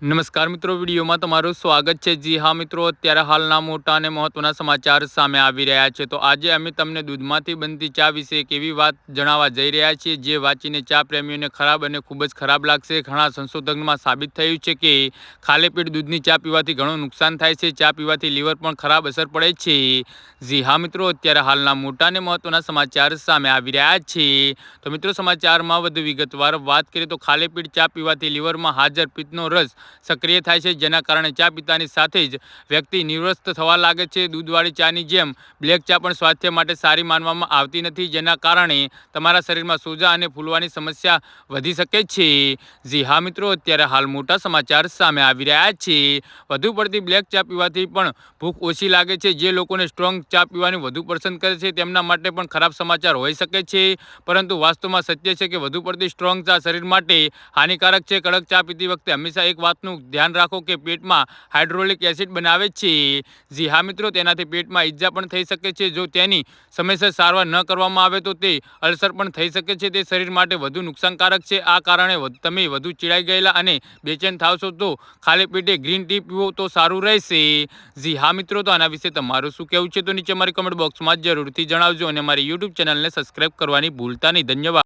નમસ્કાર મિત્રો, વિડીયોમાં તમારું સ્વાગત છે। જી હા મિત્રો, અત્યારે હાલના મોટા અને મહત્વના સમાચાર સામે આવી રહ્યા છે। તો આજે અમે તમને દૂધમાંથી બનતી ચા વિશે એક એવી વાત જણાવવા જઈ રહ્યા છીએ જે વાંચીને ચા પ્રેમીઓને ખરાબ અને ખૂબ જ ખરાબ લાગશે। ઘણા સંશોધનમાં સાબિત થયું છે કે ખાલી પેટ દૂધની ચા પીવાથી ઘણું નુકસાન થાય છે। ચા પીવાથી લીવર પણ ખરાબ અસર પડે છે। જી હા મિત્રો, અત્યારે હાલના મોટા અને મહત્વના સમાચાર સામે આવી રહ્યા છે। તો મિત્રો, સમાચારમાં વધુ વિગતવાર વાત કરીએ તો ખાલી પેટ ચા પીવાથી લીવરમાં હાજર પિત્તનો રસ સક્રિય થાય છે, જેના કારણે ચા પીતાની સાથે જ વ્યક્તિ નિવૃત્ત થવા લાગે છે। દૂધવાળી ચાની જેમ બ્લેક ચા પણ સ્વાસ્થ્ય માટે સારી માનવામાં આવતી નથી, જેના કારણે તમારા શરીરમાં સોજા અને ફૂલવાની સમસ્યા વધી શકે છે। જી હા મિત્રો, અત્યારે હાલ મોટા સમાચાર સામે આવી રહ્યા છે। વધુ પડતી બ્લેક ચા પીવાથી પણ ભૂખ ઓછી લાગે છે। જે લોકોને સ્ટ્રોંગ ચા પીવાની વધુ પસંદ કરે છે તેમના માટે પણ ખરાબ સમાચાર હોઈ શકે છે, પરંતુ વાસ્તવમાં સત્ય છે કે વધુ પડતી સ્ટ્રોંગ ચા શરીર માટે હાનિકારક છે। કડક ચા પીતી વખતે હંમેશા એક વાતનું ધ્યાન રાખો કે પેટમાં હાઇડ્રોલિક એસિડ બનાવે છે। જી હા મિત્રો, તેનાથી પેટમાં ઈજા પણ થઈ શકે છે। જો તેની સમયસર સારવાર ન કરવામાં આવે તો તે અલ્સર પણ થઈ શકે છે। તે શરીર માટે વધુ નુકસાનકારક છે। આ કારણે તમે વધુ ચીડાઈ ગયેલા અને બેચેન થાવ છો તો ખાલી પેટે ગ્રીન ટી પીવો તો સારું રહેશે। જી હા મિત્રો, તો આના વિશે તમારું શું કહેવું છે તો નીચે મારી કમેન્ટ બોક્સમાં જરૂરથી જણાવજો અને મારી યુટ્યુબ ચેનલને સબસ્ક્રાઈબ કરવાની ભૂલતા નહીં। ધન્યવાદ।